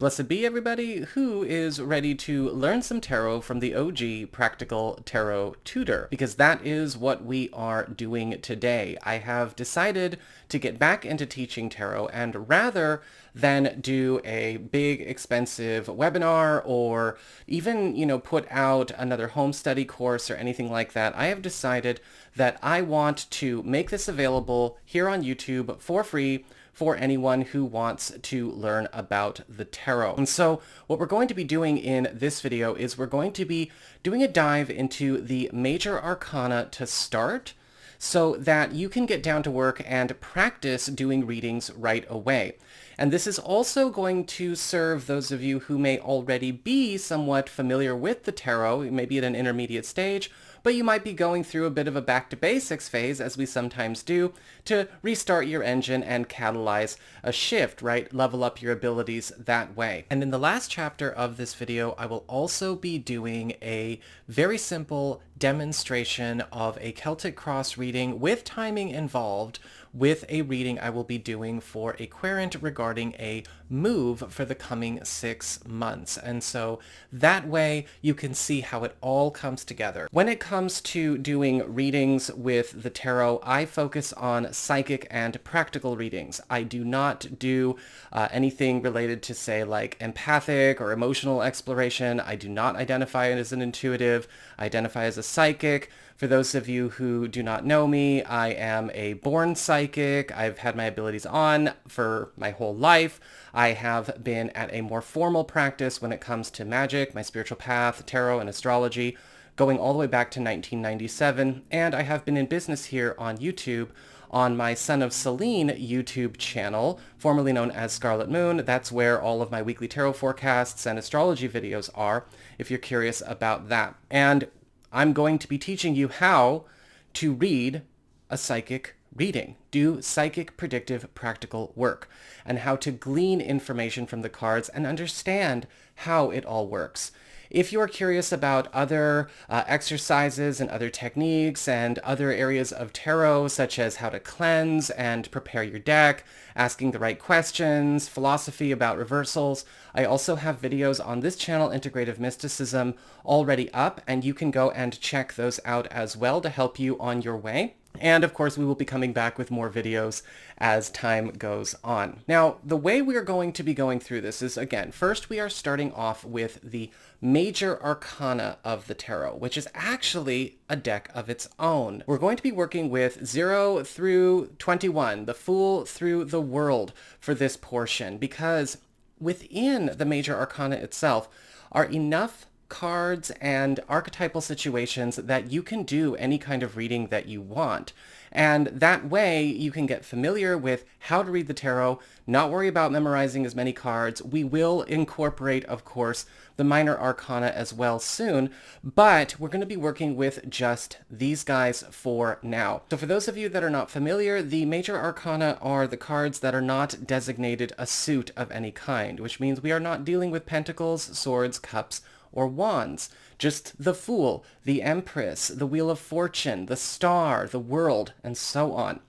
Blessed be everybody who is ready to learn some tarot from the OG Practical Tarot Tutor, because that is what we are doing today. I have decided to get back into teaching tarot, and rather than do a big expensive webinar or even, put out another home study course or anything like that, I have decided that I want to make this available here on YouTube for free for anyone who wants to learn about the tarot. And so what we're going to be doing in this video is we're going to be doing a dive into the Major Arcana to start, so that you can get down to work and practice doing readings right away. And this is also going to serve those of you who may already be somewhat familiar with the tarot, maybe at an intermediate stage, but you might be going through a bit of a back to basics phase, as we sometimes do, to restart your engine and catalyze a shift, right? Level up your abilities that way. And in the last chapter of this video, I will also be doing a very simple demonstration of a Celtic cross reading with timing involved, with a reading I will be doing for a querent regarding a move for the coming 6 months. And so that way you can see how it all comes together. When it comes to doing readings with the tarot, I focus on psychic and practical readings. I do not do anything related to, say, like empathic or emotional exploration. I do not identify as an intuitive. I identify as a psychic. For those of you who do not know me, I am a born psychic. I've had my abilities on for my whole life. I have been at a more formal practice when it comes to magic, my spiritual path, tarot, and astrology, going all the way back to 1997. And I have been in business here on YouTube on my Son of Selene YouTube channel, formerly known as Scarlet Moon. That's where all of my weekly tarot forecasts and astrology videos are, if you're curious about that. And I'm going to be teaching you how to read a psychic reading, do psychic predictive practical work, and how to glean information from the cards and understand how it all works. If you are curious about other exercises and other techniques and other areas of tarot, such as how to cleanse and prepare your deck, asking the right questions, philosophy about reversals, I also have videos on this channel, Integrative Mysticism, already up, and you can go and check those out as well to help you on your way. And of course, we will be coming back with more videos as time goes on. Now, the way we are going to be going through this is, again, first we are starting off with the Major Arcana of the Tarot, which is actually a deck of its own. We're going to be working with 0 through 21, the Fool through the World, for this portion, because within the Major Arcana itself are enough cards and archetypal situations that you can do any kind of reading that you want. And that way you can get familiar with how to read the tarot, not worry about memorizing as many cards. We will incorporate, of course, the minor arcana as well soon, but we're going to be working with just these guys for now. So for those of you that are not familiar, the major arcana are the cards that are not designated a suit of any kind, which means we are not dealing with pentacles, swords, cups, or wands. Just the Fool, the Empress, the Wheel of Fortune, the Star, the World, and so on.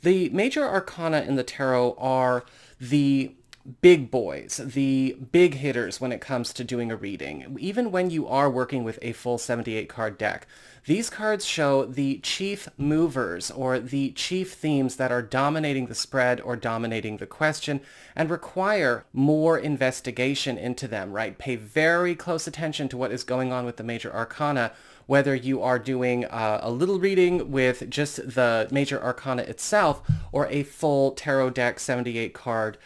The major arcana in the tarot are the big boys, the big hitters when it comes to doing a reading. Even when you are working with a full 78 card deck, these cards show the chief movers or the chief themes that are dominating the spread or dominating the question and require more investigation into them, right? Pay very close attention to what is going on with the major arcana. Whether you are doing a little reading with just the major arcana itself or a full tarot deck, 78 card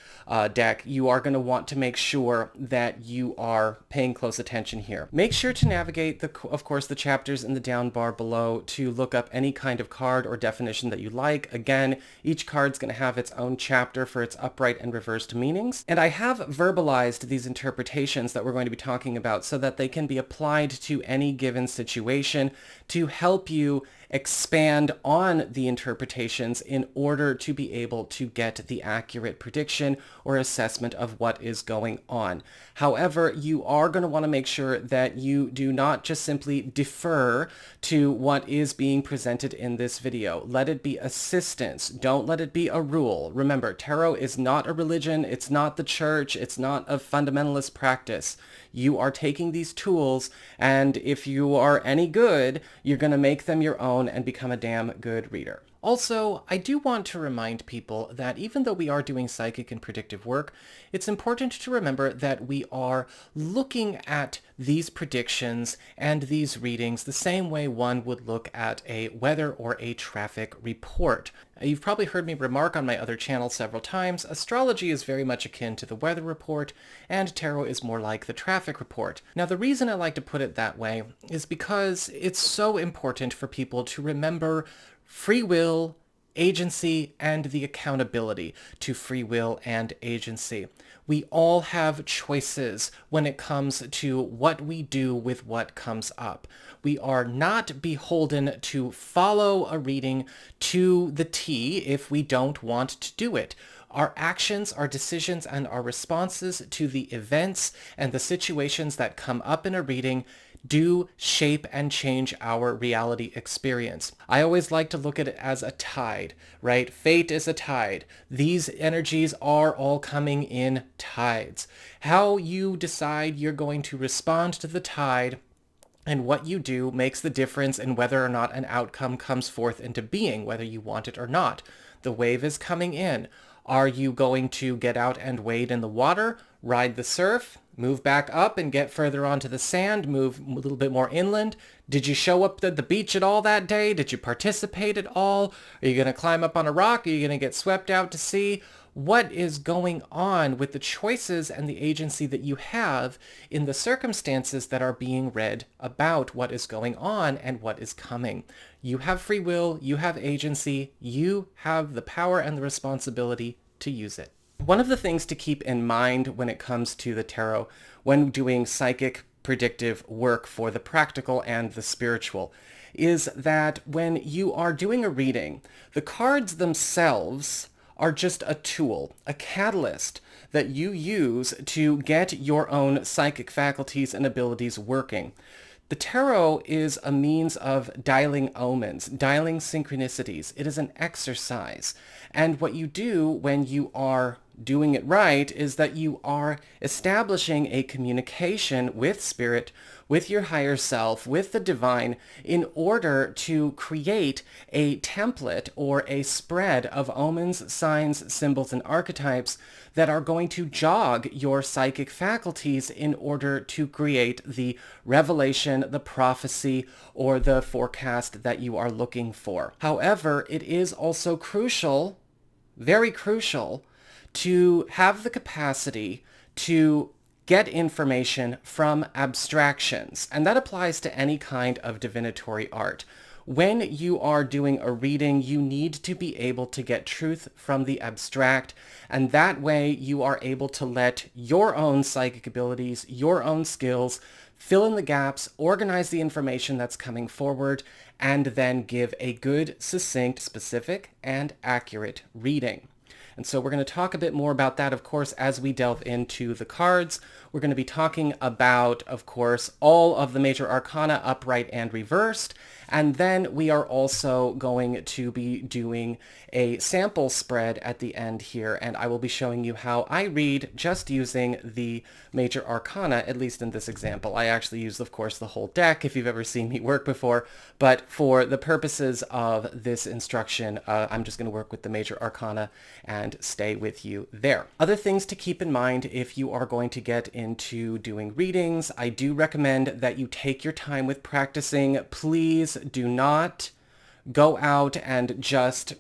deck, you are going to want to make sure that you are paying close attention here. Make sure to navigate, of course, the chapters in the down bar below to look up any kind of card or definition that you like. Again, each card's going to have its own chapter for its upright and reversed meanings. And I have verbalized these interpretations that we're going to be talking about so that they can be applied to any given situation to help you expand on the interpretations in order to be able to get the accurate prediction or assessment of what is going on. However, you are going to want to make sure that you do not just simply defer to what is being presented in this video. Let it be assistance. Don't let it be a rule. Remember, tarot is not a religion. It's not the church. It's not a fundamentalist practice. You are taking these tools, and if you are any good, you're going to make them your own and become a damn good reader. Also, I do want to remind people that even though we are doing psychic and predictive work, it's important to remember that we are looking at these predictions and these readings the same way one would look at a weather or a traffic report. You've probably heard me remark on my other channel several times, astrology is very much akin to the weather report, and tarot is more like the traffic report. Now, the reason I like to put it that way is because it's so important for people to remember free will, agency, and the accountability to free will and agency. We all have choices when it comes to what we do with what comes up. We are not beholden to follow a reading to the T if we don't want to do it. Our actions, our decisions, and our responses to the events and the situations that come up in a reading do shape and change our reality experience. I always like to look at it as a tide, right? Fate is a tide. These energies are all coming in tides. How you decide you're going to respond to the tide and what you do makes the difference in whether or not an outcome comes forth into being, whether you want it or not. The wave is coming in. Are you going to get out and wade in the water, ride the surf, move back up and get further onto the sand, move a little bit more inland? Did you show up at the beach at all that day? Did you participate at all? Are you going to climb up on a rock? Are you going to get swept out to sea? What is going on with the choices and the agency that you have in the circumstances that are being read about what is going on and what is coming? You have free will, you have agency, you have the power and the responsibility to use it. One of the things to keep in mind when it comes to the tarot, when doing psychic predictive work for the practical and the spiritual, is that when you are doing a reading, the cards themselves are just a tool, a catalyst that you use to get your own psychic faculties and abilities working. The tarot is a means of dialing omens, dialing synchronicities. It is an exercise. And what you do when you are doing it right is that you are establishing a communication with spirit, with your higher self, with the divine, in order to create a template or a spread of omens, signs, symbols, and archetypes that are going to jog your psychic faculties in order to create the revelation, the prophecy, or the forecast that you are looking for. However, it is also crucial, very crucial, to have the capacity to get information from abstractions, and that applies to any kind of divinatory art. When you are doing a reading, you need to be able to get truth from the abstract, and that way you are able to let your own psychic abilities, your own skills, fill in the gaps, organize the information that's coming forward, and then give a good, succinct, specific, and accurate reading. And so we're going to talk a bit more about that, of course, as we delve into the cards. We're going to be talking about, of course, all of the major arcana, upright and reversed. And then we are also going to be doing a sample spread at the end here, and I will be showing you how I read just using the major arcana, at least in this example. I actually use, of course, the whole deck if you've ever seen me work before, but for the purposes of this instruction, I'm just going to work with the major arcana and stay with you there. Other things to keep in mind if you are going to get into doing readings, I do recommend that you take your time with practicing. Please do not go out and just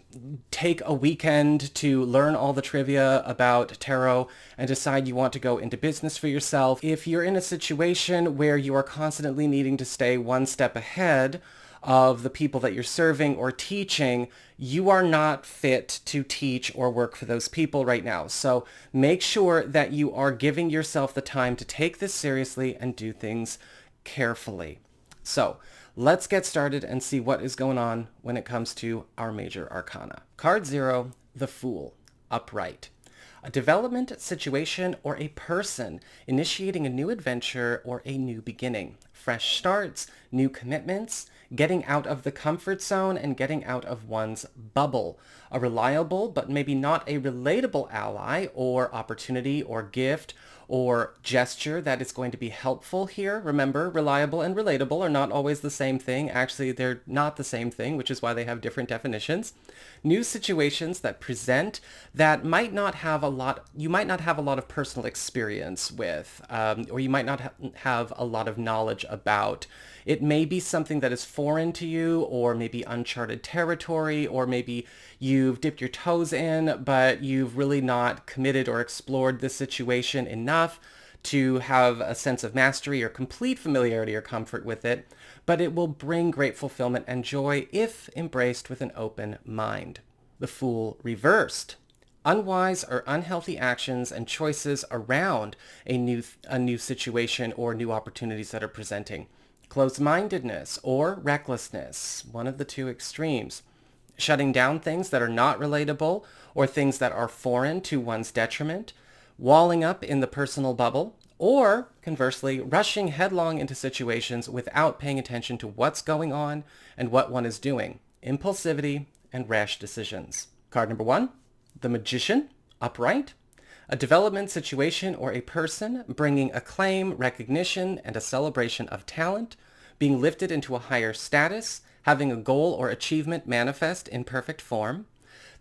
take a weekend to learn all the trivia about tarot and decide you want to go into business for yourself. If you're in a situation where you are constantly needing to stay one step ahead of the people that you're serving or teaching, you are not fit to teach or work for those people right now. So make sure that you are giving yourself the time to take this seriously and do things carefully. So let's get started and see what is going on when it comes to our major arcana. Card 0, the Fool, upright. A development, situation, or a person initiating a new adventure or a new beginning. Fresh starts, new commitments, getting out of the comfort zone and getting out of one's bubble. A reliable but maybe not a relatable ally or opportunity or gift or gesture that is going to be helpful here. Remember, reliable and relatable are not always the same thing. Actually, they're not the same thing, which is why they have different definitions. New situations that present that might not have a lot, you might not have a lot of personal experience with, or you might not have a lot of knowledge about. It may be something that is foreign to you, or maybe uncharted territory, or maybe you've dipped your toes in, but you've really not committed or explored this situation enough to have a sense of mastery or complete familiarity or comfort with it, but it will bring great fulfillment and joy if embraced with an open mind. The Fool reversed. Unwise or unhealthy actions and choices around a new situation or new opportunities that are presenting. Closed-mindedness or recklessness, one of the two extremes. Shutting down things that are not relatable or things that are foreign to one's detriment. Walling up in the personal bubble, or conversely, rushing headlong into situations without paying attention to what's going on and what one is doing. Impulsivity and rash decisions. Card number 1, the Magician, upright. A development, situation, or a person bringing acclaim, recognition, and a celebration of talent, being lifted into a higher status, having a goal or achievement manifest in perfect form.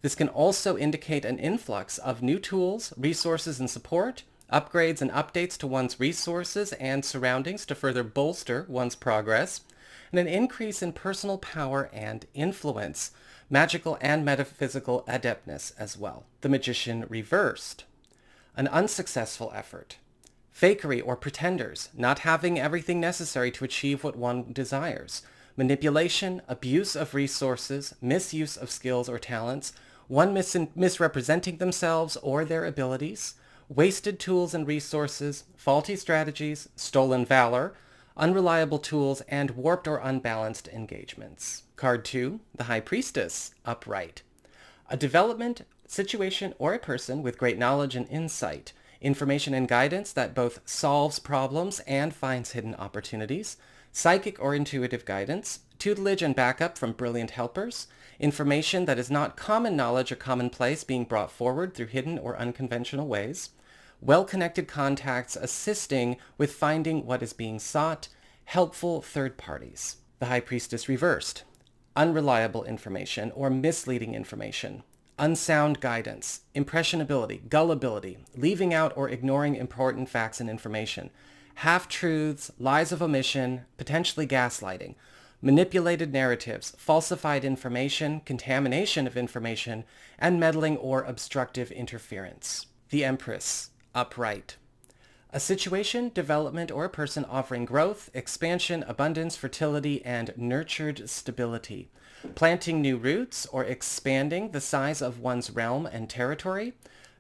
This can also indicate an influx of new tools, resources, and support, upgrades and updates to one's resources and surroundings to further bolster one's progress, and an increase in personal power and influence, magical and metaphysical adeptness as well. The Magician reversed. An unsuccessful effort. Fakery or pretenders, not having everything necessary to achieve what one desires. Manipulation, abuse of resources, misuse of skills or talents, one misrepresenting themselves or their abilities, wasted tools and resources, faulty strategies, stolen valor, unreliable tools, and warped or unbalanced engagements. Card 2, the High Priestess, upright. A development, situation, or a person with great knowledge and insight, information and guidance that both solves problems and finds hidden opportunities, psychic or intuitive guidance, tutelage and backup from brilliant helpers, information that is not common knowledge or commonplace being brought forward through hidden or unconventional ways, well-connected contacts assisting with finding what is being sought, helpful third parties. The High Priestess reversed. Unreliable information or misleading information, unsound guidance, impressionability, gullibility, leaving out or ignoring important facts and information, half-truths, lies of omission, potentially gaslighting, manipulated narratives, falsified information, contamination of information, and meddling or obstructive interference. The Empress, upright. A situation, development, or a person offering growth, expansion, abundance, fertility, and nurtured stability. Planting new roots or expanding the size of one's realm and territory.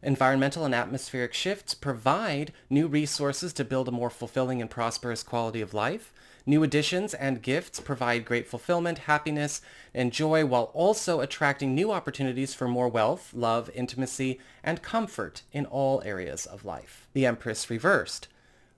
Environmental and atmospheric shifts provide new resources to build a more fulfilling and prosperous quality of life. New additions and gifts provide great fulfillment, happiness, and joy while also attracting new opportunities for more wealth, love, intimacy, and comfort in all areas of life. The Empress reversed.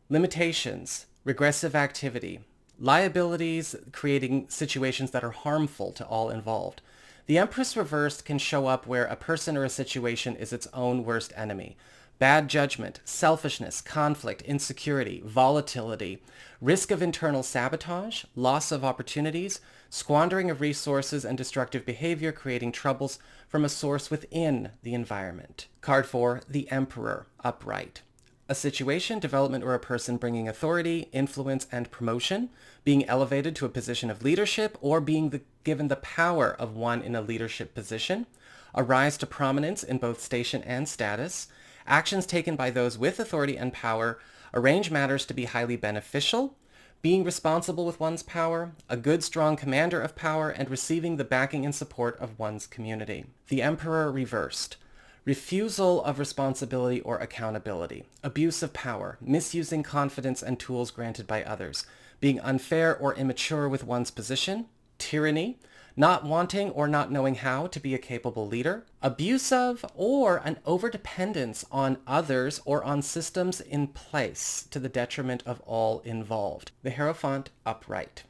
Limitations, regressive activity, liabilities creating situations that are harmful to all involved. The Empress reversed can show up where a person or a situation is its own worst enemy. Bad judgment, selfishness, conflict, insecurity, volatility, risk of internal sabotage, loss of opportunities, squandering of resources, and destructive behavior creating troubles from a source within the environment. Card 4, the Emperor, upright. A situation, development, or a person bringing authority, influence, and promotion, being elevated to a position of leadership, or being given the power of one in a leadership position, a rise to prominence in both station and status, actions taken by those with authority and power, arrange matters to be highly beneficial, being responsible with one's power, a good strong commander of power, and receiving the backing and support of one's community. The Emperor reversed. Refusal of responsibility or accountability, abuse of power, misusing confidence and tools granted by others, being unfair or immature with one's position, tyranny, not wanting or not knowing how to be a capable leader, abuse of or an overdependence on others or on systems in place to the detriment of all involved. The Hierophant upright.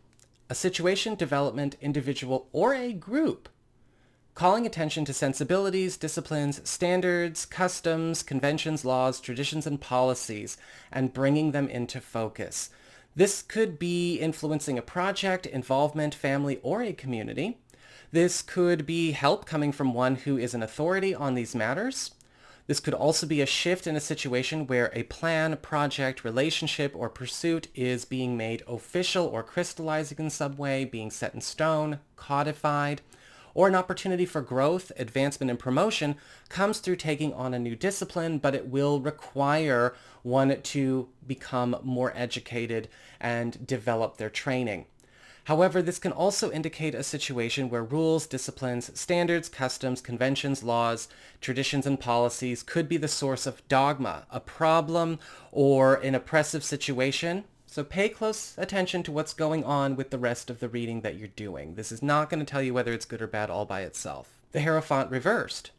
A situation, development, individual, or a group calling attention to sensibilities, disciplines, standards, customs, conventions, laws, traditions, and policies, and bringing them into focus. This could be influencing a project, involvement, family, or a community. This could be help coming from one who is an authority on these matters. This could also be a shift in a situation where a plan, project, relationship, or pursuit is being made official or crystallizing in some way, being set in stone, codified, or an opportunity for growth, advancement, and promotion comes through taking on a new discipline, but it will require one to become more educated and develop their training. However, this can also indicate a situation where rules, disciplines, standards, customs, conventions, laws, traditions, and policies could be the source of dogma, a problem, or an oppressive situation. So pay close attention to what's going on with the rest of the reading that you're doing. This is not going to tell you whether it's good or bad all by itself. The Hierophant reversed.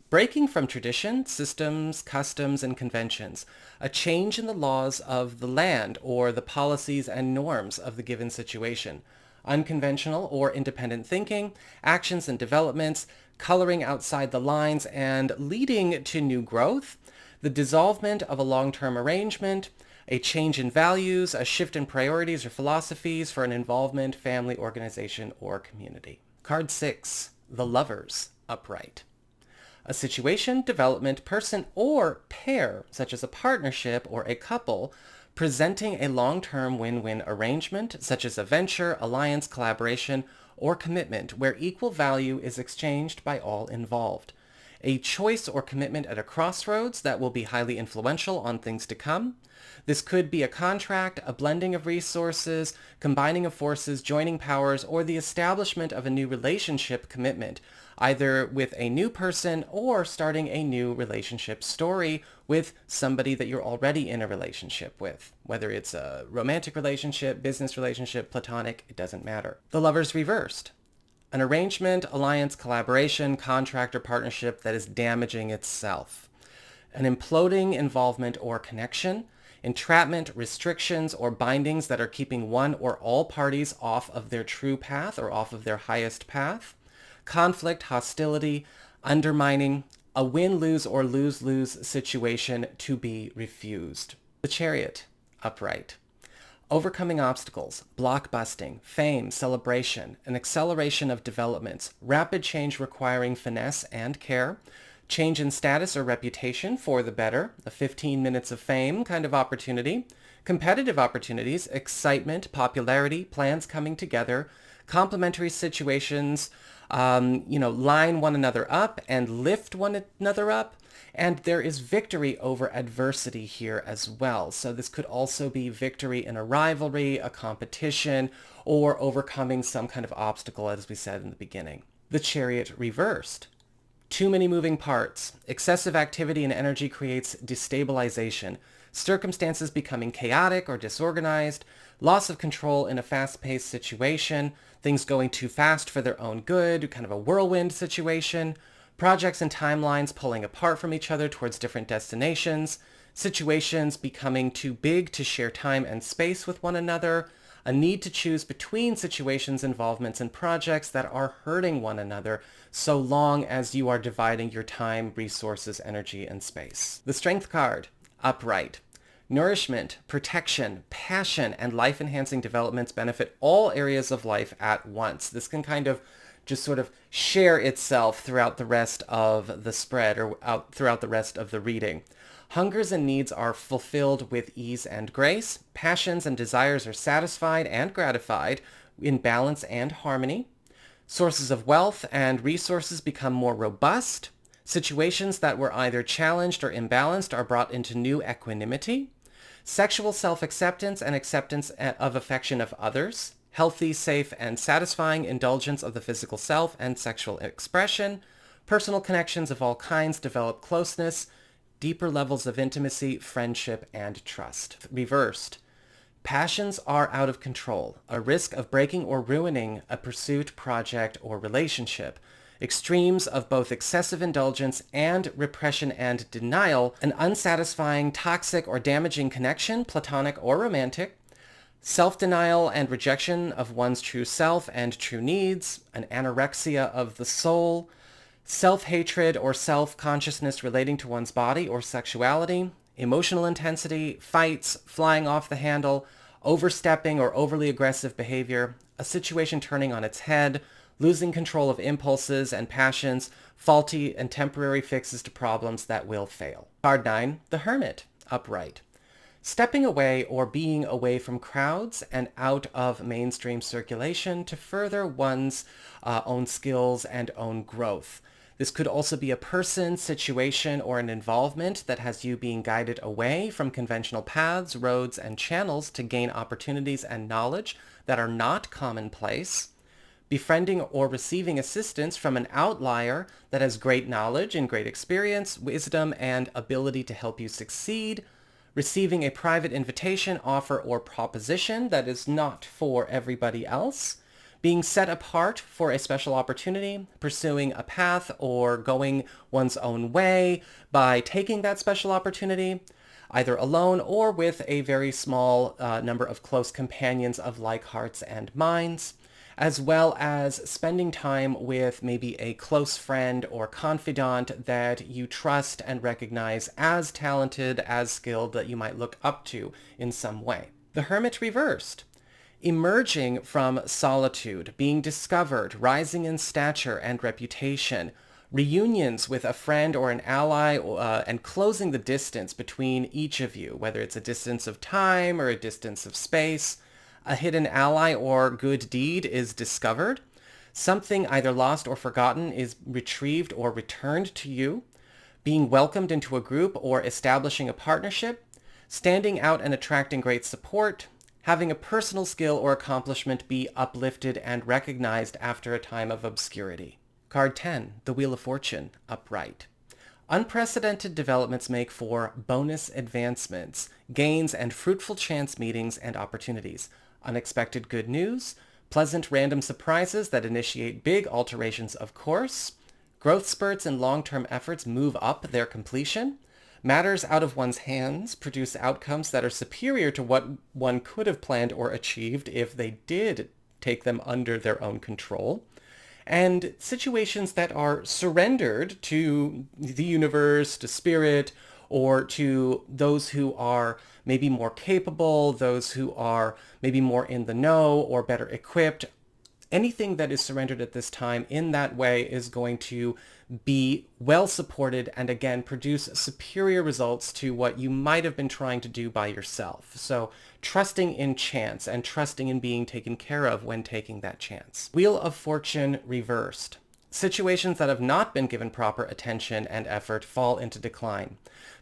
Breaking from tradition, systems, customs, and conventions. A change in the laws of the land or the policies and norms of the given situation. Unconventional or independent thinking, actions and developments, coloring outside the lines and leading to new growth. The dissolvement of a long-term arrangement, a change in values, a shift in priorities or philosophies for an involvement, family, organization, or community. Card 6, the Lovers, upright. A situation, development, person, or pair, such as a partnership or a couple, presenting a long-term win-win arrangement, such as a venture, alliance, collaboration, or commitment, where equal value is exchanged by all involved. A choice or commitment at a crossroads that will be highly influential on things to come. This could be a contract, a blending of resources, combining of forces, joining powers, or the establishment of a new relationship commitment, either with a new person or starting a new relationship story with somebody that you're already in a relationship with. Whether it's a romantic relationship, business relationship, platonic, it doesn't matter. The Lovers reversed. An arrangement, alliance, collaboration, contract, or partnership that is damaging itself. An imploding involvement or connection. Entrapment, restrictions, or bindings that are keeping one or all parties off of their true path or off of their highest path. Conflict, hostility, undermining, a win-lose or lose-lose situation to be refused. The Chariot, upright. Overcoming obstacles, blockbusting, fame, celebration, an acceleration of developments, rapid change requiring finesse and care, change in status or reputation for the better, a 15 minutes of fame kind of opportunity, competitive opportunities, excitement, popularity, plans coming together, complementary situations, line one another up and lift one another up. And there is victory over adversity here as well. So this could also be victory in a rivalry, a competition, or overcoming some kind of obstacle, as we said in the beginning. The Chariot reversed. Too many moving parts. Excessive activity and energy creates destabilization. Circumstances becoming chaotic or disorganized. Loss of control in a fast-paced situation. Things going too fast for their own good. Kind of a whirlwind situation. Projects and timelines pulling apart from each other towards different destinations. Situations becoming too big to share time and space with one another. A need to choose between situations, involvements, and projects that are hurting one another so long as you are dividing your time, resources, energy, and space. The Strength card, upright. Nourishment, protection, passion, and life-enhancing developments benefit all areas of life at once. This can kind of just sort of share itself throughout the rest of the spread or throughout the rest of the reading. Hungers and needs are fulfilled with ease and grace. Passions and desires are satisfied and gratified in balance and harmony. Sources of wealth and resources become more robust. Situations that were either challenged or imbalanced are brought into new equanimity. Sexual self-acceptance and acceptance of affection of others. Healthy, safe, and satisfying indulgence of the physical self and sexual expression. Personal connections of all kinds develop closeness, deeper levels of intimacy, friendship, and trust. Reversed. Passions are out of control, a risk of breaking or ruining a pursuit, project, or relationship. Extremes of both excessive indulgence and repression and denial, an unsatisfying, toxic, or damaging connection, platonic or romantic, self-denial and rejection of one's true self and true needs, an anorexia of the soul, self-hatred or self-consciousness relating to one's body or sexuality, emotional intensity, fights, flying off the handle, overstepping or overly aggressive behavior, a situation turning on its head, losing control of impulses and passions, faulty and temporary fixes to problems that will fail. Card 9, the Hermit, upright. Stepping away or being away from crowds and out of mainstream circulation to further one's own skills and own growth. This could also be a person, situation, or an involvement that has you being guided away from conventional paths, roads, and channels to gain opportunities and knowledge that are not commonplace. Befriending or receiving assistance from an outlier that has great knowledge and great experience, wisdom, and ability to help you succeed. Receiving a private invitation, offer, or proposition that is not for everybody else. Being set apart for a special opportunity, pursuing a path, or going one's own way by taking that special opportunity, either alone or with a very small number of close companions of like hearts and minds, as well as spending time with maybe a close friend or confidant that you trust and recognize as talented, as skilled, that you might look up to in some way. The Hermit reversed. Emerging from solitude, being discovered, rising in stature and reputation, reunions with a friend or an ally, and closing the distance between each of you, whether it's a distance of time or a distance of space. A hidden ally or good deed is discovered. Something either lost or forgotten is retrieved or returned to you. Being welcomed into a group or establishing a partnership. Standing out and attracting great support. Having a personal skill or accomplishment be uplifted and recognized after a time of obscurity. Card 10, the Wheel of Fortune, upright. Unprecedented developments make for bonus advancements, gains, and fruitful chance meetings and opportunities. Unexpected good news, pleasant random surprises that initiate big alterations of course. Growth spurts and long-term efforts move up their completion. Matters out of one's hands produce outcomes that are superior to what one could have planned or achieved if they did take them under their own control. And situations that are surrendered to the universe, to spirit, or to those who are maybe more capable, those who are maybe more in the know or better equipped. Anything that is surrendered at this time in that way is going to be well supported and again produce superior results to what you might have been trying to do by yourself. So trusting in chance and trusting in being taken care of when taking that chance. Wheel of Fortune reversed. Situations that have not been given proper attention and effort fall into decline.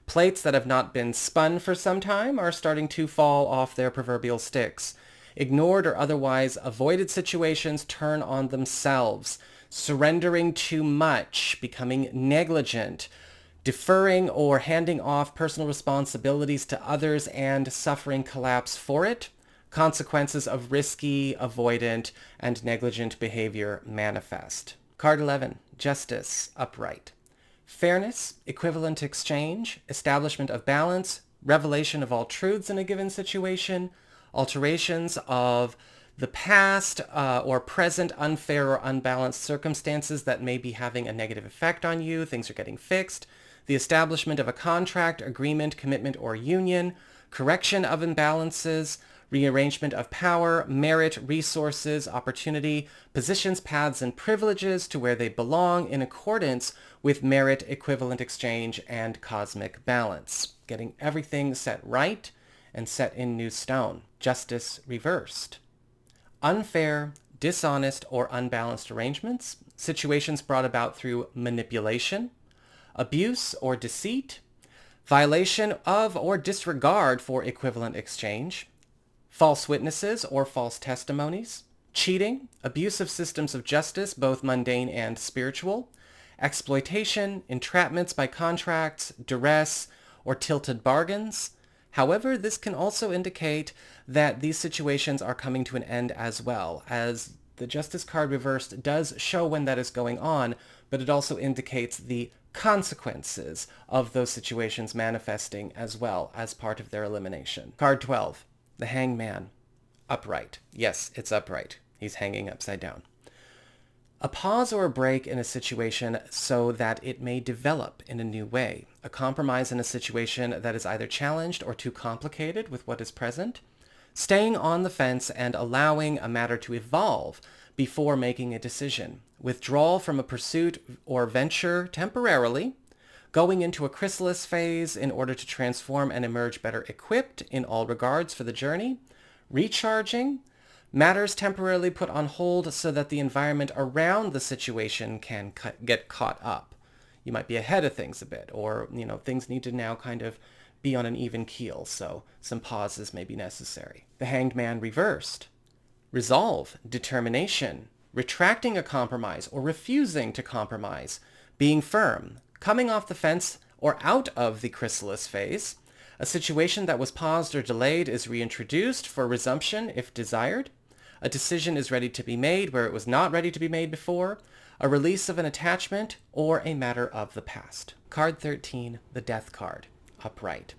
Plates that have not been spun for some time are starting to fall off their proverbial sticks. Ignored or otherwise avoided situations turn on themselves. Surrendering too much, becoming negligent, deferring or handing off personal responsibilities to others and suffering collapse for it. Consequences of risky, avoidant, and negligent behavior manifest. Card 11, Justice, upright. Fairness, equivalent exchange, establishment of balance, revelation of all truths in a given situation, alterations of the past or present unfair or unbalanced circumstances that may be having a negative effect on you. Things are getting fixed. The establishment of a contract, agreement, commitment, or union. Correction of imbalances. Rearrangement of power, merit, resources, opportunity, positions, paths, and privileges to where they belong in accordance with merit, equivalent exchange, and cosmic balance. Getting everything set right and set in new stone. Justice reversed. Unfair, dishonest, or unbalanced arrangements, situations brought about through manipulation, abuse or deceit, violation of or disregard for equivalent exchange, false witnesses or false testimonies, cheating, abuse of systems of justice, both mundane and spiritual, exploitation, entrapments by contracts, duress, or tilted bargains, However, this can also indicate that these situations are coming to an end as well, as the Justice card reversed does show when that is going on, but it also indicates the consequences of those situations manifesting as well as part of their elimination. Card 12, the Hangman, upright. Yes, it's upright. He's hanging upside down. A pause or a break in a situation so that it may develop in a new way. A compromise in a situation that is either challenged or too complicated with what is present. Staying on the fence and allowing a matter to evolve before making a decision. Withdrawal from a pursuit or venture temporarily. Going into a chrysalis phase in order to transform and emerge better equipped in all regards for the journey. Recharging. Matters temporarily put on hold so that the environment around the situation can get caught up. You might be ahead of things a bit, or, things need to now kind of be on an even keel, so some pauses may be necessary. The Hanged Man reversed. Resolve, determination, retracting a compromise or refusing to compromise, being firm, coming off the fence or out of the chrysalis phase. A situation that was paused or delayed is reintroduced for resumption if desired. A decision is ready to be made where it was not ready to be made before, a release of an attachment, or a matter of the past. Card 13, the Death card, upright.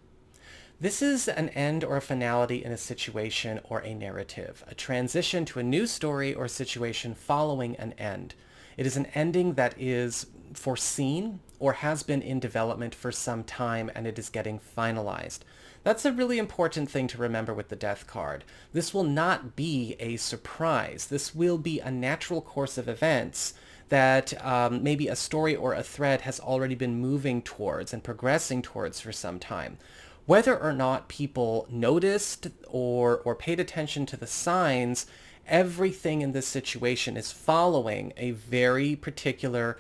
This is an end or a finality in a situation or a narrative, a transition to a new story or situation following an end. It is an ending that is foreseen or has been in development for some time, and it is getting finalized. That's a really important thing to remember with the Death card. This will not be a surprise. This will be a natural course of events that maybe a story or a thread has already been moving towards and progressing towards for some time. Whether or not people noticed or paid attention to the signs, everything in this situation is following a very particular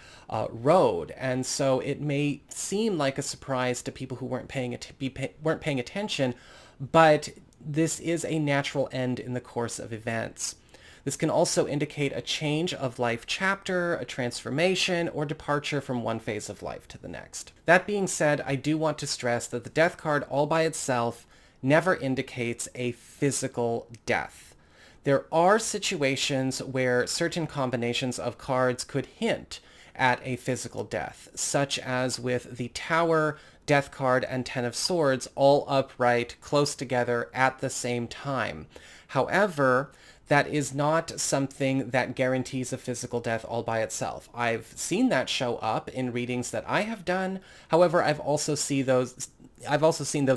road. And so it may seem like a surprise to people who weren't paying attention, but this is a natural end in the course of events. This can also indicate a change of life chapter, a transformation, or departure from one phase of life to the next. That being said, I do want to stress that the Death card all by itself never indicates a physical death. There are situations where certain combinations of cards could hint at a physical death, such as with the Tower, Death card, and Ten of Swords all upright, close together at the same time. However, that is not something that guarantees a physical death all by itself. I've seen that show up in readings that I have done. However, I've also seen those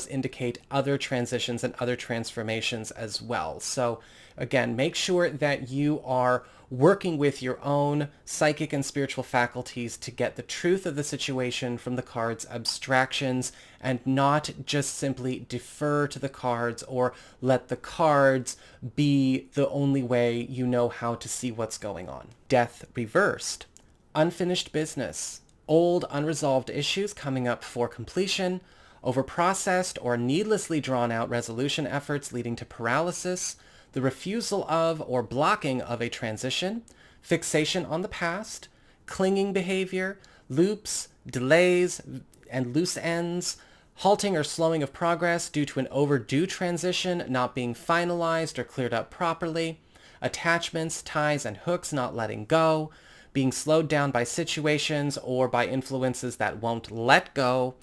indicate other transitions and other transformations as well. So again, make sure that you are working with your own psychic and spiritual faculties to get the truth of the situation from the cards' abstractions, and not just simply defer to the cards or let the cards be the only way you know how to see what's going on. Death reversed. Unfinished business. Old unresolved issues coming up for completion. Overprocessed or needlessly drawn out resolution efforts leading to paralysis. The refusal of or blocking of a transition, fixation on the past, clinging behavior, loops, delays, and loose ends, halting or slowing of progress due to an overdue transition not being finalized or cleared up properly, attachments, ties, and hooks not letting go, being slowed down by situations or by influences that won't let go,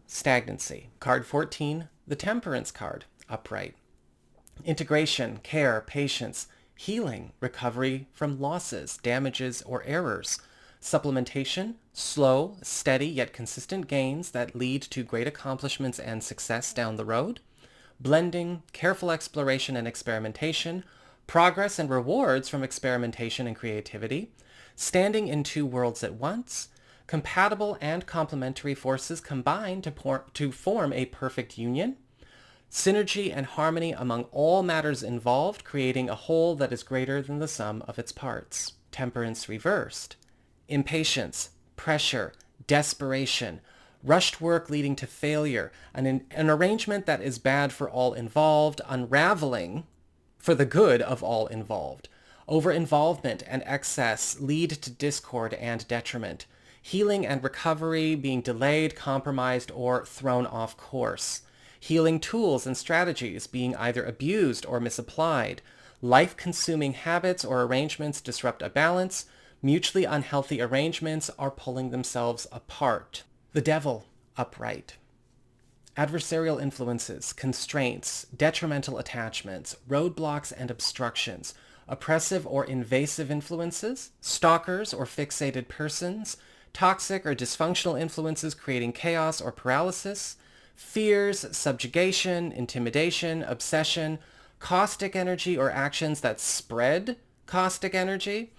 stagnancy. Card 14, the Temperance card, upright. Integration, care, patience, healing, recovery from losses, damages, or errors. Supplementation, slow, steady, yet consistent gains that lead to great accomplishments and success down the road. Blending, careful exploration and experimentation, progress and rewards from experimentation and creativity. Standing in two worlds at once. Compatible and complementary forces combine to form a perfect union. Synergy and harmony among all matters involved, creating a whole that is greater than the sum of its parts. Temperance reversed. Impatience, pressure, desperation, rushed work leading to failure, an arrangement that is bad for all involved, unraveling for the good of all involved. Over-involvement and excess lead to discord and detriment. Healing and recovery being delayed, compromised, or thrown off course. healing tools and strategies being either abused or misapplied, life-consuming habits or arrangements disrupt a balance, mutually unhealthy arrangements are pulling themselves apart. The Devil, upright. Adversarial influences, constraints, detrimental attachments, roadblocks and obstructions, oppressive or invasive influences, stalkers or fixated persons, toxic or dysfunctional influences creating chaos or paralysis, fears, subjugation, intimidation, obsession, caustic energy or actions that spread caustic energy,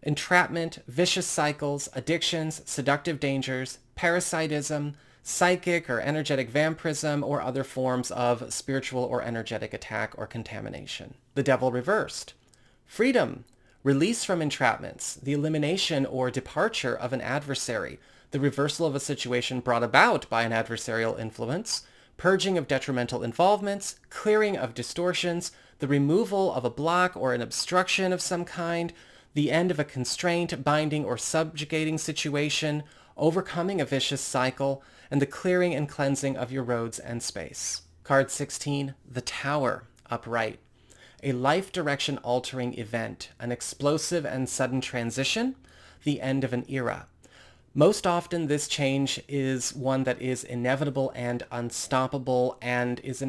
entrapment, vicious cycles, addictions, seductive dangers, parasitism, psychic or energetic vampirism, or other forms of spiritual or energetic attack or contamination. The Devil reversed. Freedom, release from entrapments, the elimination or departure of an adversary, the reversal of a situation brought about by an adversarial influence, purging of detrimental involvements, clearing of distortions, the removal of a block or an obstruction of some kind, the end of a constraint, binding, or subjugating situation, overcoming a vicious cycle, and the clearing and cleansing of your roads and space. Card 16, the Tower, upright. A life direction altering event, an explosive and sudden transition, the end of an era. Most often this change is one that is inevitable and unstoppable and is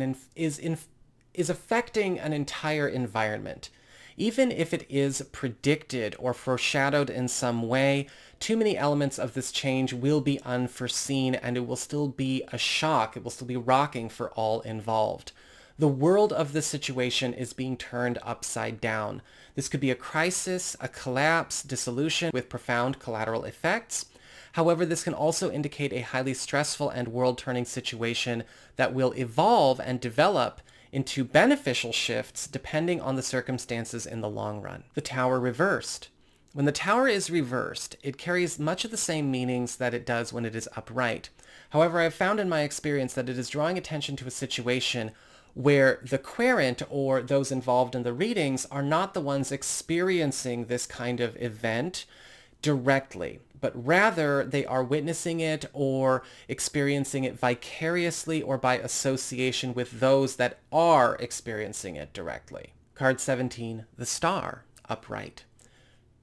affecting an entire environment. Even if it is predicted or foreshadowed in some way, too many elements of this change will be unforeseen and it will still be a shock. It will still be rocking for all involved. The world of this situation is being turned upside down. This could be a crisis, a collapse, dissolution with profound collateral effects. However, this can also indicate a highly stressful and world-turning situation that will evolve and develop into beneficial shifts depending on the circumstances in the long run. The Tower reversed. When the Tower is reversed, it carries much of the same meanings that it does when it is upright. However, I have found in my experience that it is drawing attention to a situation where the querent or those involved in the readings are not the ones experiencing this kind of event directly, but rather they are witnessing it or experiencing it vicariously or by association with those that are experiencing it directly. Card 17, the Star, upright.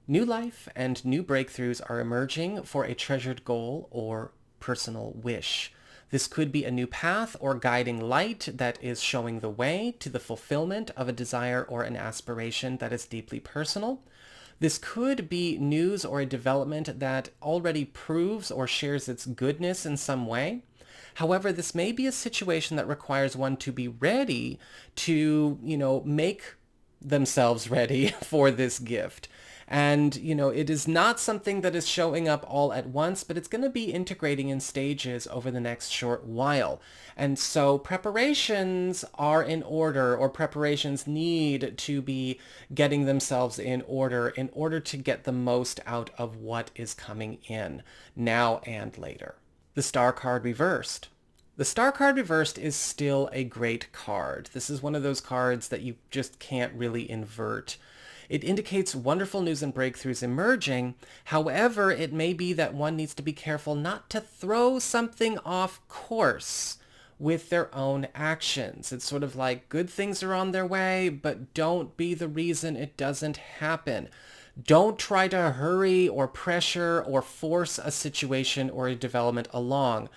New life and new breakthroughs are emerging for a treasured goal or personal wish. This could be a new path or guiding light that is showing the way to the fulfillment of a desire or an aspiration that is deeply personal. This could be news or a development that already proves or shares its goodness in some way. However, this may be a situation that requires one to be ready to, make themselves ready for this gift. And, it is not something that is showing up all at once, but it's going to be integrating in stages over the next short while. And so preparations are in order, or preparations need to be getting themselves in order to get the most out of what is coming in now and later. The Star card reversed. The Star card reversed is still a great card. This is one of those cards that you just can't really invert. It indicates wonderful news and breakthroughs emerging. However, it may be that one needs to be careful not to throw something off course with their own actions. It's sort of like good things are on their way, but don't be the reason it doesn't happen. Don't try to hurry or pressure or force a situation or a development along.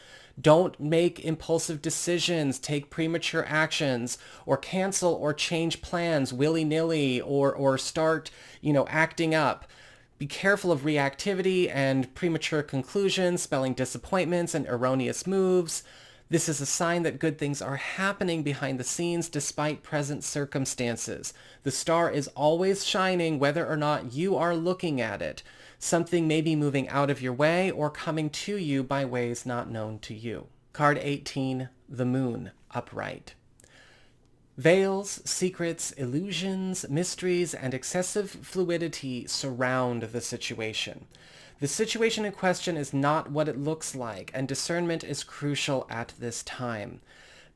Don't make impulsive decisions, take premature actions, or cancel or change plans willy-nilly, or start, acting up. Be careful of reactivity and premature conclusions, spelling disappointments and erroneous moves. This is a sign that good things are happening behind the scenes despite present circumstances. The star is always shining whether or not you are looking at it. Something may be moving out of your way or coming to you by ways not known to you. Card 18, the Moon, upright. Veils, secrets, illusions, mysteries, and excessive fluidity surround the situation. The situation in question is not what it looks like, and discernment is crucial at this time.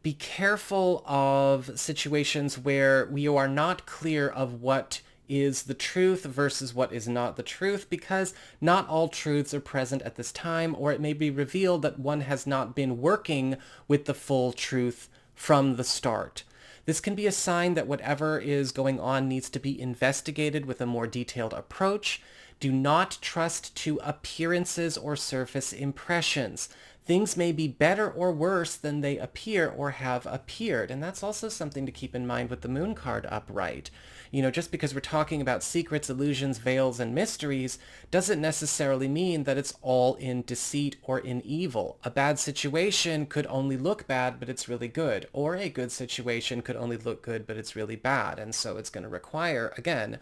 Be careful of situations where you are not clear of what is the truth versus what is not the truth, because not all truths are present at this time, or it may be revealed that one has not been working with the full truth from the start. This can be a sign that whatever is going on needs to be investigated with a more detailed approach. Do not trust to appearances or surface impressions. Things may be better or worse than they appear or have appeared. And that's also something to keep in mind with the Moon card upright. You know, just because we're talking about secrets, illusions, veils, and mysteries doesn't necessarily mean that it's all in deceit or in evil. A bad situation could only look bad, but it's really good. Or a good situation could only look good, but it's really bad. And so it's going to require, again,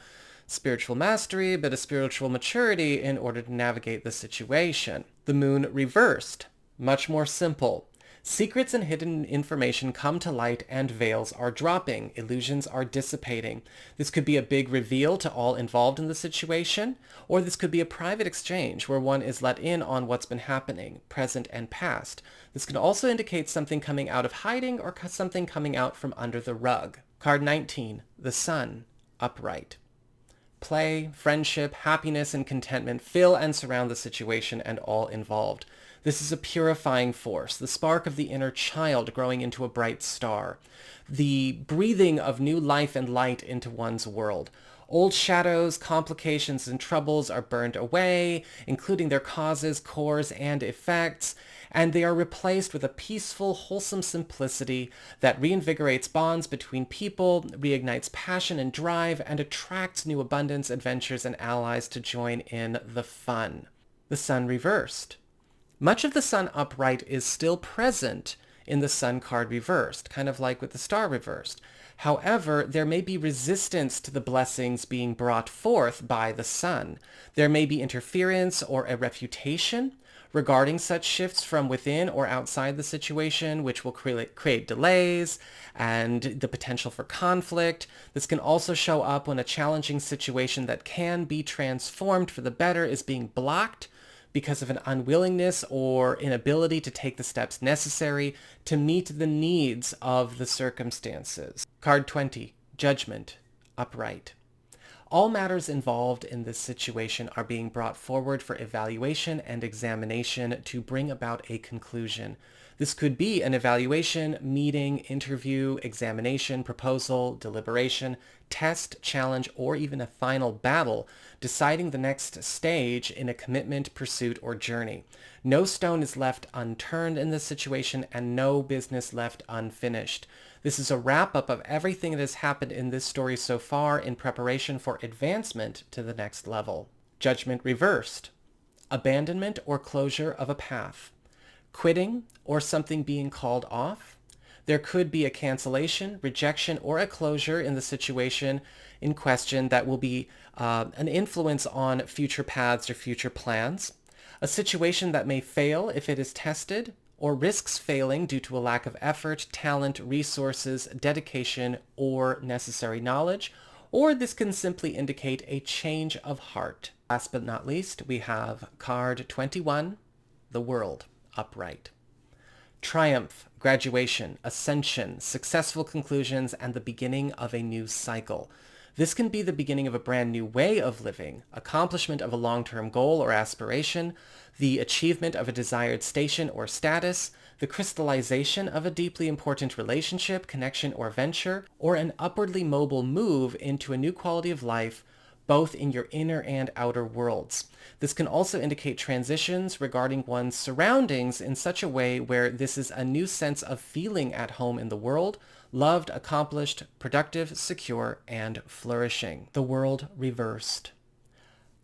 spiritual mastery, but a spiritual maturity in order to navigate the situation. The Moon reversed. Much more simple. Secrets and hidden information come to light and veils are dropping. Illusions are dissipating. This could be a big reveal to all involved in the situation, or this could be a private exchange where one is let in on what's been happening, present and past. This can also indicate something coming out of hiding or something coming out from under the rug. Card 19, the Sun, upright. Play, friendship, happiness, and contentment fill and surround the situation and all involved. This is a purifying force, the spark of the inner child growing into a bright star, the breathing of new life and light into one's world. Old shadows, complications, and troubles are burned away, including their causes, cores, and effects, and they are replaced with a peaceful, wholesome simplicity that reinvigorates bonds between people, reignites passion and drive, and attracts new abundance, adventures, and allies to join in the fun. The Sun reversed. Much of the Sun upright is still present in the Sun card reversed, kind of like with the Star reversed. However, there may be resistance to the blessings being brought forth by the Sun. There may be interference or a refutation regarding such shifts from within or outside the situation, which will create delays and the potential for conflict. This can also show up when a challenging situation that can be transformed for the better is being blocked because of an unwillingness or inability to take the steps necessary to meet the needs of the circumstances. Card 20, Judgment, upright. All matters involved in this situation are being brought forward for evaluation and examination to bring about a conclusion. This could be an evaluation, meeting, interview, examination, proposal, deliberation, test, challenge, or even a final battle, deciding the next stage in a commitment, pursuit, or journey. No stone is left unturned in this situation and no business left unfinished. This is a wrap-up of everything that has happened in this story so far in preparation for advancement to the next level. Judgment reversed. Abandonment or closure of a path. Quitting or something being called off. There could be a cancellation, rejection, or a closure in the situation in question that will be an influence on future paths or future plans. A situation that may fail if it is tested, or risks failing due to a lack of effort, talent, resources, dedication, or necessary knowledge. Or this can simply indicate a change of heart. Last but not least, we have card 21, the World, upright. Triumph, graduation, ascension, successful conclusions, and the beginning of a new cycle. This can be the beginning of a brand new way of living, accomplishment of a long-term goal or aspiration, the achievement of a desired station or status, the crystallization of a deeply important relationship, connection, or venture, or an upwardly mobile move into a new quality of life, both in your inner and outer worlds. This can also indicate transitions regarding one's surroundings in such a way where this is a new sense of feeling at home in the world, loved, accomplished, productive, secure, and flourishing. The World reversed.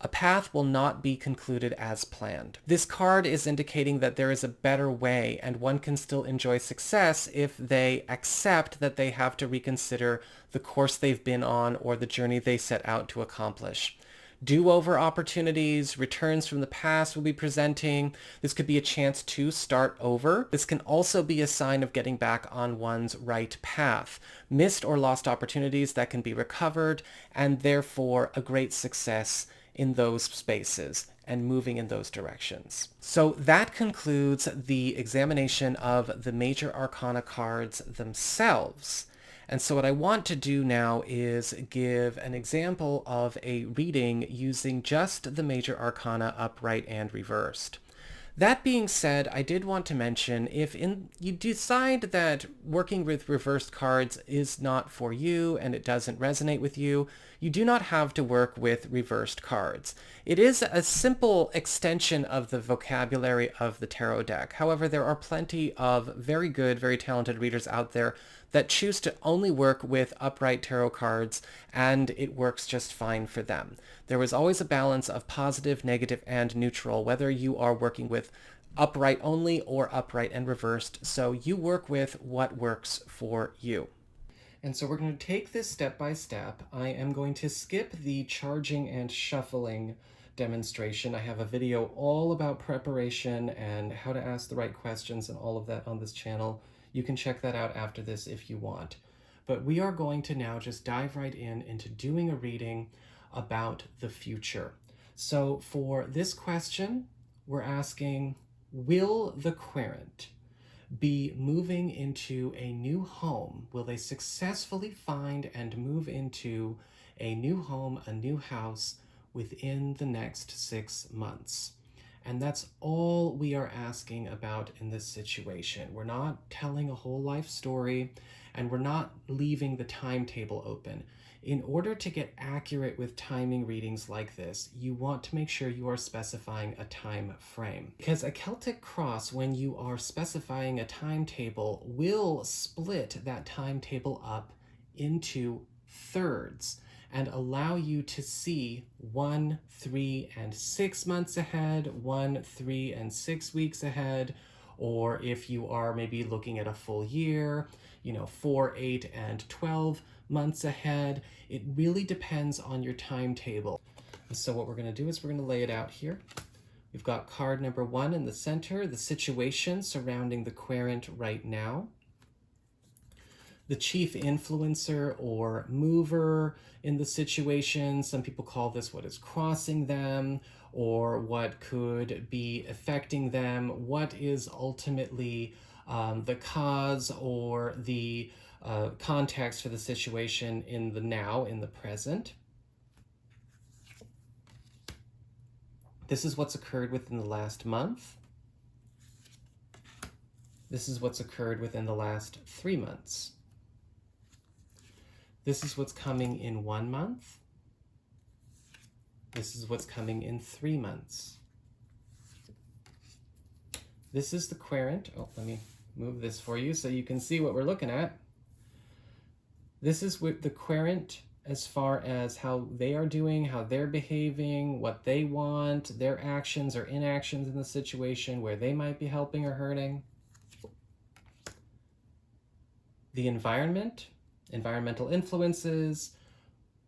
A path will not be concluded as planned. This card is indicating that there is a better way and one can still enjoy success if they accept that they have to reconsider the course they've been on or the journey they set out to accomplish. Do-over opportunities, returns from the past will be presenting. This could be a chance to start over. This can also be a sign of getting back on one's right path. Missed or lost opportunities that can be recovered, and therefore a great success in those spaces and moving in those directions. So that concludes the examination of the Major Arcana cards themselves. And so what I want to do now is give an example of a reading using just the Major Arcana upright and reversed. That being said, I did want to mention if you decide that working with reversed cards is not for you and it doesn't resonate with you, you do not have to work with reversed cards. It is a simple extension of the vocabulary of the tarot deck. However, there are plenty of very good, very talented readers out there that choose to only work with upright tarot cards, and it works just fine for them. There is always a balance of positive, negative, and neutral, whether you are working with upright only or upright and reversed. So you work with what works for you. And so we're going to take this step by step. I am going to skip the charging and shuffling demonstration. I have a video all about preparation and how to ask the right questions and all of that on this channel. You can check that out after this if you want. But we are going to now just dive right into doing a reading about the future. So for this question, we're asking, will the querent be moving into a new home? Will they successfully find and move into a new home, a new house within the next 6 months? And that's all we are asking about in this situation. We're not telling a whole life story, and we're not leaving the timetable open. In order to get accurate with timing readings like this, you want to make sure you are specifying a time frame. Because a Celtic cross, when you are specifying a timetable, will split that timetable up into thirds and allow you to see 1, 3, and 6 months ahead, 1, 3, and 6 weeks ahead, or if you are maybe looking at a full year, 4, 8, and 12 months ahead. It really depends on your timetable. And so what we're going to do is we're going to lay it out here. We've got card number 1 in the center, the situation surrounding the querent right now. The chief influencer or mover in the situation. Some people call this what is crossing them, or what could be affecting them, what is ultimately the cause or the context for the situation in the now, in the present. This is what's occurred within the last month. This is what's occurred within the last 3 months. This is what's coming in 1 month. This is what's coming in 3 months. This is the querent. Oh, let me move this for you so you can see what we're looking at. This is with the querent as far as how they are doing, how they're behaving, what they want, their actions or inactions in the situation, where they might be helping or hurting. The environment, environmental influences,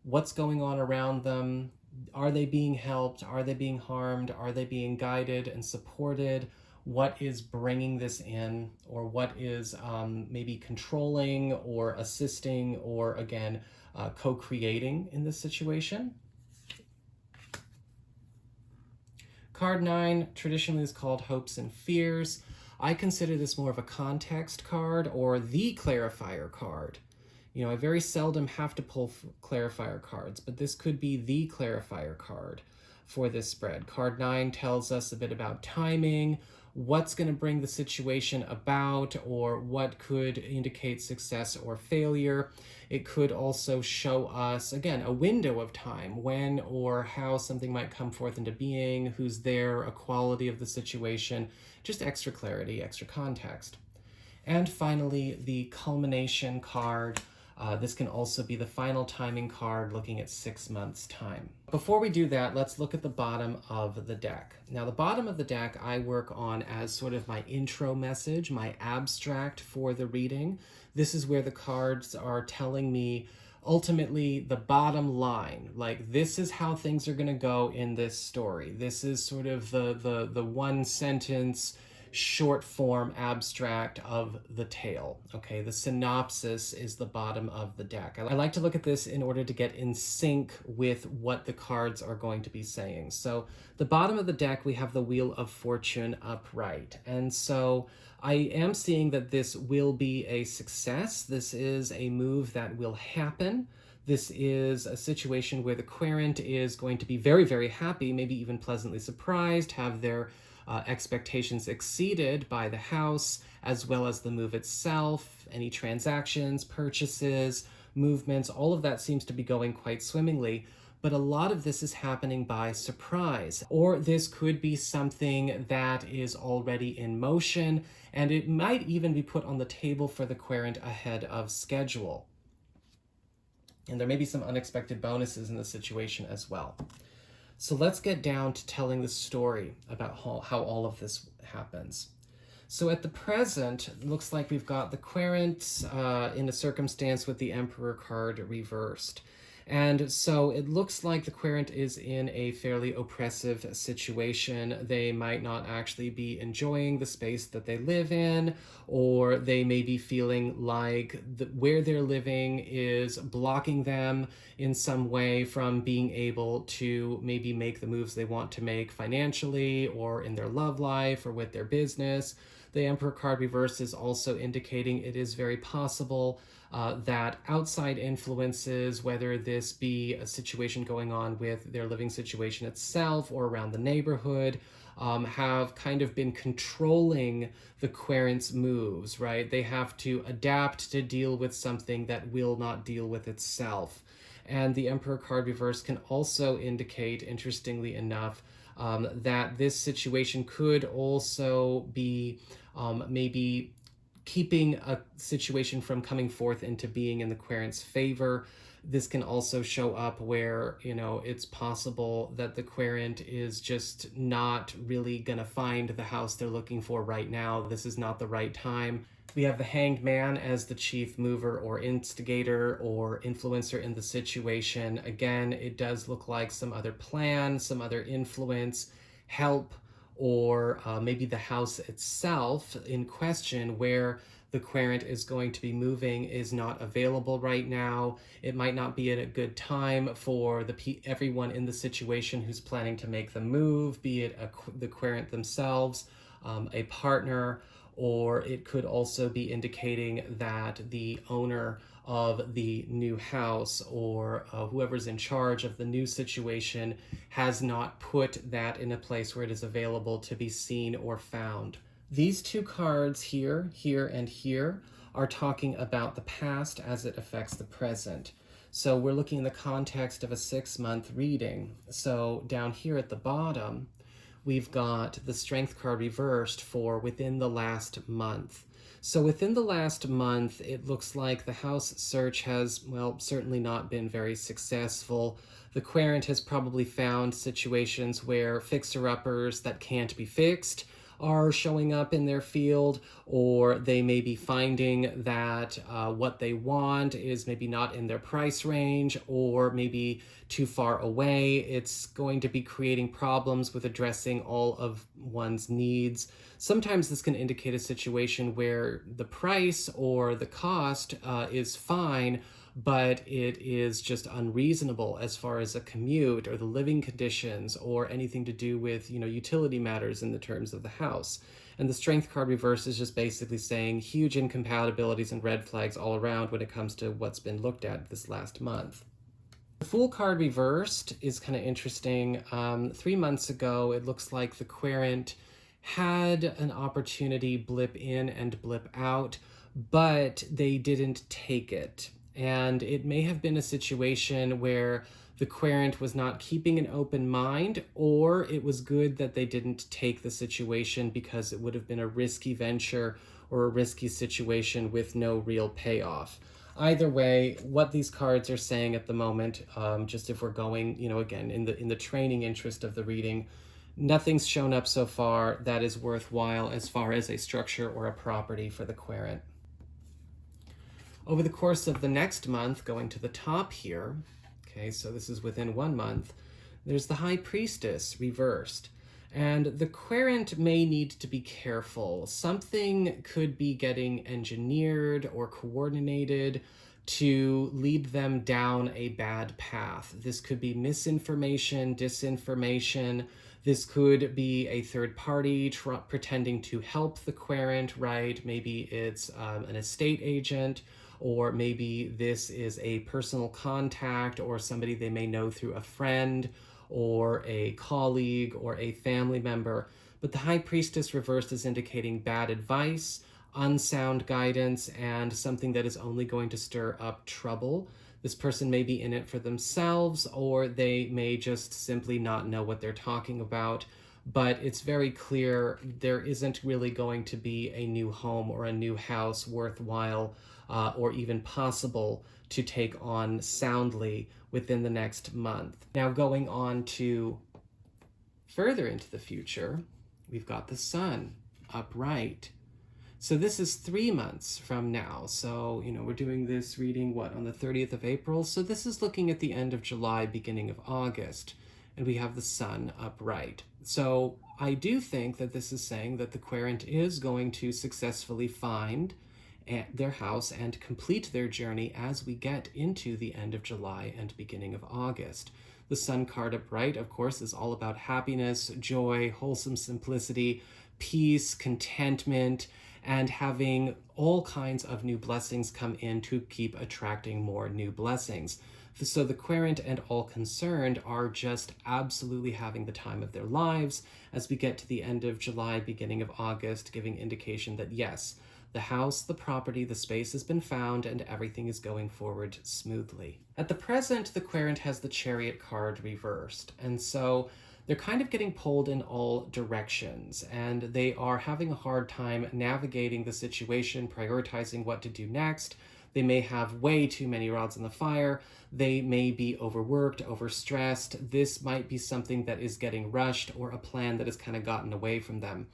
what's going on around them. Are they being helped? Are they being harmed? Are they being guided and supported? What is bringing this in, or what is maybe controlling or assisting or, again, co-creating in this situation? Card 9 traditionally is called Hopes and Fears. I consider this more of a context card or the clarifier card. I very seldom have to pull clarifier cards, but this could be the clarifier card for this spread. Card 9 tells us a bit about timing, what's going to bring the situation about, or what could indicate success or failure. It could also show us, again, a window of time, when or how something might come forth into being, who's there, a quality of the situation, just extra clarity, extra context. And finally, the culmination card. This can also be the final timing card, looking at 6 months' time. Before we do that, let's look at the bottom of the deck. Now, the bottom of the deck I work on as sort of my intro message, my abstract for the reading. This is where the cards are telling me ultimately the bottom line. Like, this is how things are going to go in this story. This is sort of the one sentence short form abstract of the tale. Okay, the synopsis is the bottom of the deck. I like to look at this in order to get in sync with what the cards are going to be saying. So the bottom of the deck, we have the Wheel of Fortune upright. And so I am seeing that this will be a success. This is a move that will happen. This is a situation where the querent is going to be very, very happy, maybe even pleasantly surprised, have their expectations exceeded by the house, as well as the move itself, any transactions, purchases, movements, all of that seems to be going quite swimmingly. But a lot of this is happening by surprise, or this could be something that is already in motion, and it might even be put on the table for the querent ahead of schedule. And there may be some unexpected bonuses in the situation as well. So let's get down to telling the story about how all of this happens. So at the present, it looks like we've got the querent in a circumstance with the Emperor card reversed. And so it looks like the querent is in a fairly oppressive situation. They might not actually be enjoying the space that they live in, or they may be feeling like where they're living is blocking them in some way from being able to maybe make the moves they want to make financially or in their love life or with their business. The Emperor card reverse is also indicating it is very possible that outside influences, whether this be a situation going on with their living situation itself or around the neighborhood, have kind of been controlling the querent's moves, right? They have to adapt to deal with something that will not deal with itself. And the Emperor card reverse can also indicate, interestingly enough, that this situation could also be maybe keeping a situation from coming forth into being in the querent's favor. This can also show up where, it's possible that the querent is just not really going to find the house they're looking for right now. This is not the right time. We have the Hanged Man as the chief mover or instigator or influencer in the situation. Again, it does look like some other plan, some other influence, help, or maybe the house itself in question where the querent is going to be moving is not available right now. It might not be at a good time for everyone in the situation who's planning to make the move, be it the querent themselves, a partner, or it could also be indicating that the owner of the new house or whoever's in charge of the new situation has not put that in a place where it is available to be seen or found. These two cards here, here, and here are talking about the past as it affects the present. So we're looking in the context of a 6-month reading. So down here at the bottom, we've got the Strength card reversed for within the last month. So within the last month, it looks like the house search has, well, certainly not been very successful. The querent has probably found situations where fixer-uppers that can't be fixed are showing up in their field, or they may be finding that what they want is maybe not in their price range or maybe too far away. It's going to be creating problems with addressing all of one's needs. Sometimes this can indicate a situation where the price or the cost is fine, but it is just unreasonable as far as a commute or the living conditions or anything to do with, utility matters in the terms of the house. And the Strength card reverse is just basically saying huge incompatibilities and red flags all around when it comes to what's been looked at this last month. The Fool card reversed is kind of interesting. 3 months ago, it looks like the querent had an opportunity blip in and blip out, but they didn't take it. And it may have been a situation where the querent was not keeping an open mind, or it was good that they didn't take the situation because it would have been a risky venture or a risky situation with no real payoff. Either way, what these cards are saying at the moment, just if we're going, again, in the training interest of the reading, nothing's shown up so far that is worthwhile as far as a structure or a property for the querent. Over the course of the next month, going to the top here, okay, so this is within 1 month, there's the High Priestess reversed. And the querent may need to be careful. Something could be getting engineered or coordinated to lead them down a bad path. This could be misinformation, disinformation. This could be a third party pretending to help the querent, right? Maybe it's an estate agent, or maybe this is a personal contact or somebody they may know through a friend or a colleague or a family member. But the High Priestess reversed is indicating bad advice, unsound guidance, and something that is only going to stir up trouble. This person may be in it for themselves, or they may just simply not know what they're talking about. But it's very clear there isn't really going to be a new home or a new house worthwhile or even possible to take on soundly within the next month. Now, going on to further into the future, we've got the sun upright. So this is 3 months from now. So, we're doing this reading, on the 30th of April? So this is looking at the end of July, beginning of August. And we have the sun upright. So I do think that this is saying that the querent is going to successfully find their house and complete their journey as we get into the end of July and beginning of August. The sun card upright, of course, is all about happiness, joy, wholesome simplicity, peace, contentment, and having all kinds of new blessings come in to keep attracting more new blessings. So the querent and all concerned are just absolutely having the time of their lives as we get to the end of July, beginning of August, giving indication that yes, the house, the property, the space has been found and everything is going forward smoothly. At the present, the querent has the Chariot card reversed, and so they're kind of getting pulled in all directions, and they are having a hard time navigating the situation, prioritizing what to do next. They may have way too many rods in the fire. They may be overworked, overstressed. This might be something that is getting rushed or a plan that has kind of gotten away from them.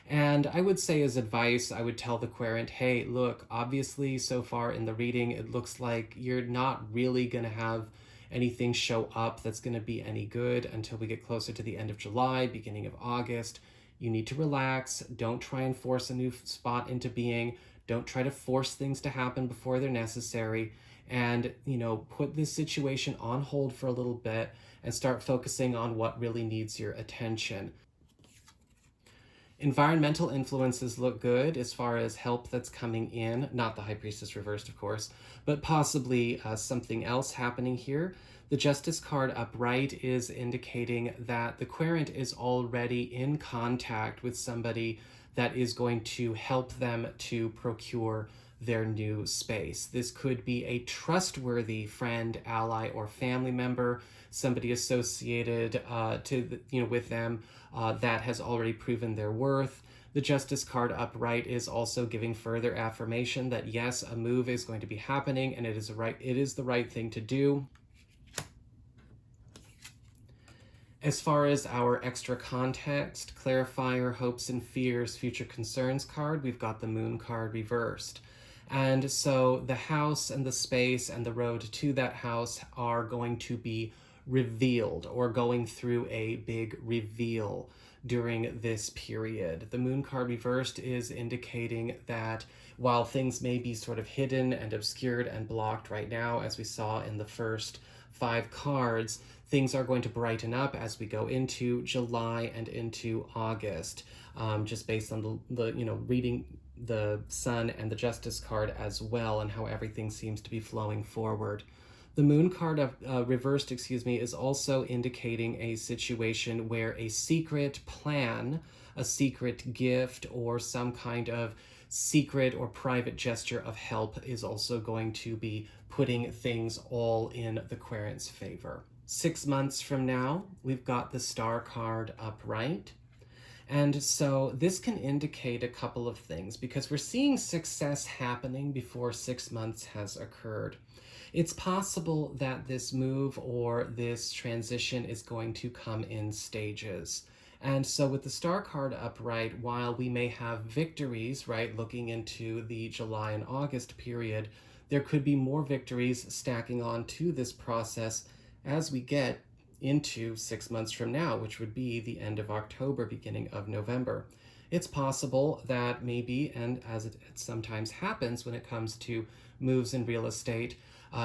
And I would say as advice, I would tell the querent, hey, look, obviously so far in the reading, it looks like you're not really going to have anything show up that's going to be any good until we get closer to the end of July, beginning of August. You need to relax. Don't try and force a new spot into being. Don't try to force things to happen before they're necessary. And, put this situation on hold for a little bit and start focusing on what really needs your attention. Environmental influences look good as far as help that's coming in, not the High Priestess reversed, of course, but possibly something else happening here. The Justice card upright is indicating that the querent is already in contact with somebody that is going to help them to procure their new space. This could be a trustworthy friend, ally, or family member, somebody associated with them that has already proven their worth. The Justice card upright is also giving further affirmation that yes, a move is going to be happening and it is the right thing to do. As far as our extra context, clarifier, hopes and fears, future concerns card, we've got the Moon card reversed. And so the house and the space and the road to that house are going to be revealed or going through a big reveal during this period. The Moon card reversed is indicating that while things may be sort of hidden and obscured and blocked right now, as we saw in the first 5 cards, things are going to brighten up as we go into July and into August, just based on the reading the Sun and the Justice card as well and how everything seems to be flowing forward. The Moon card reversed, is also indicating a situation where a secret plan, a secret gift, or some kind of secret or private gesture of help is also going to be putting things all in the querent's favor. 6 months from now, we've got the Star card upright. And so this can indicate a couple of things because we're seeing success happening before 6 months has occurred. It's possible that this move or this transition is going to come in stages. And so with the Star card upright, while we may have victories, right, looking into the July and August period, there could be more victories stacking on to this process as we get into 6 months from now, which would be the end of October, beginning of November. It's possible that maybe, and as it sometimes happens when it comes to moves in real estate,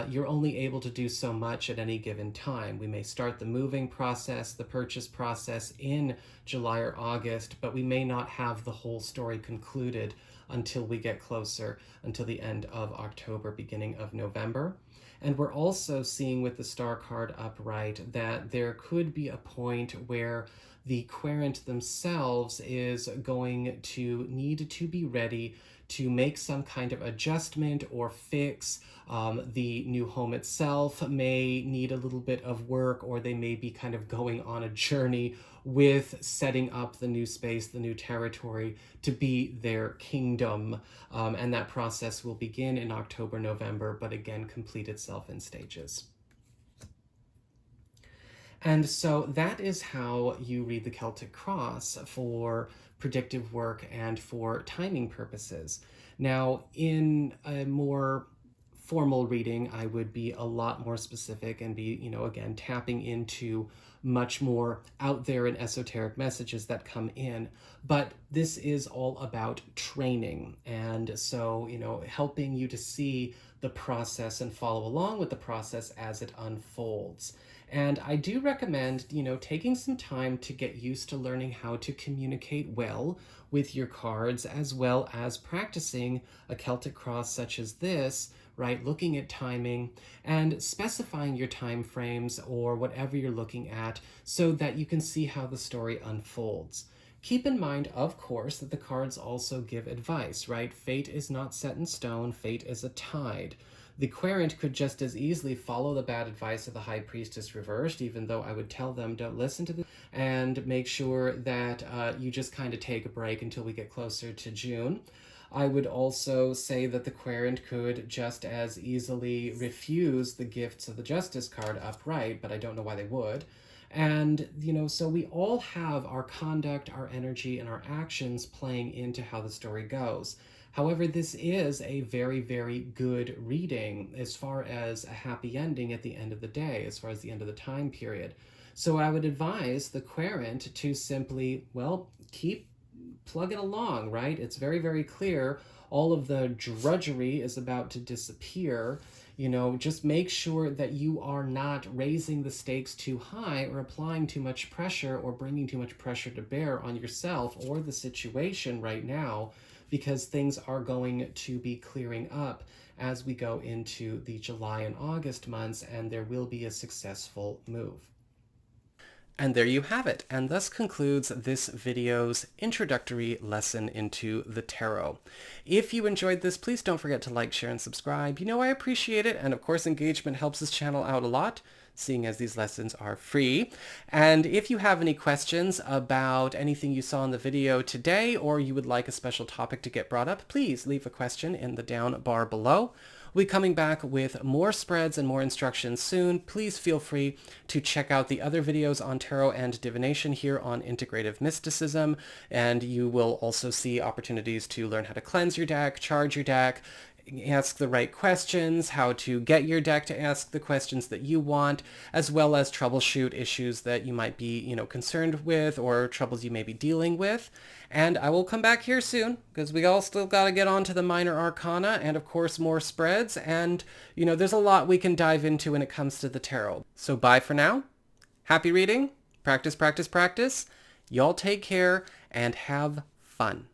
you're only able to do so much at any given time. We may start the moving process, the purchase process in July or August, but we may not have the whole story concluded until we get closer, until the end of October, beginning of November. And we're also seeing with the Star card upright that there could be a point where the querent themselves is going to need to be ready to make some kind of adjustment or fix. The new home itself may need a little bit of work, or they may be kind of going on a journey with setting up the new space, the new territory to be their kingdom. And that process will begin in October, November, but again, complete itself in stages. And so that is how you read the Celtic Cross for predictive work and for timing purposes. Now, in a more formal reading, I would be a lot more specific and be, again, tapping into much more out there and esoteric messages that come in. But this is all about training. And so, helping you to see the process and follow along with the process as it unfolds. And I do recommend, taking some time to get used to learning how to communicate well with your cards, as well as practicing a Celtic cross such as this, right? Looking at timing and specifying your time frames or whatever you're looking at so that you can see how the story unfolds. Keep in mind, of course, that the cards also give advice, right? Fate is not set in stone. Fate is a tide. The querent could just as easily follow the bad advice of the High Priestess reversed, even though I would tell them don't listen to this, and make sure that you just kind of take a break until we get closer to June. I would also say that the querent could just as easily refuse the gifts of the Justice card upright, but I don't know why they would. And, so we all have our conduct, our energy, and our actions playing into how the story goes. However, this is a very, very good reading as far as a happy ending at the end of the day, as far as the end of the time period. So I would advise the querent to simply, keep plugging along, right? It's very, very clear. All of the drudgery is about to disappear. Just make sure that you are not raising the stakes too high or applying too much pressure or bringing too much pressure to bear on yourself or the situation right now, because things are going to be clearing up as we go into the July and August months, and there will be a successful move. And there you have it, and thus concludes this video's introductory lesson into the tarot. If you enjoyed this, please don't forget to like, share, and subscribe. I appreciate it, and of course engagement helps this channel out a lot, seeing as these lessons are free. And if you have any questions about anything you saw in the video today, or you would like a special topic to get brought up, please leave a question in the down bar below. We'll be coming back with more spreads and more instructions soon. Please feel free to check out the other videos on tarot and divination here on integrative mysticism, and you will also see opportunities to learn how to cleanse your deck, charge your deck, ask the right questions, how to get your deck to ask the questions that you want, as well as troubleshoot issues that you might be, concerned with, or troubles you may be dealing with. And I will come back here soon, because we all still got to get on to the Minor Arcana, and of course more spreads, and, there's a lot we can dive into when it comes to the tarot. So bye for now. Happy reading. Practice, practice, practice. Y'all take care, and have fun.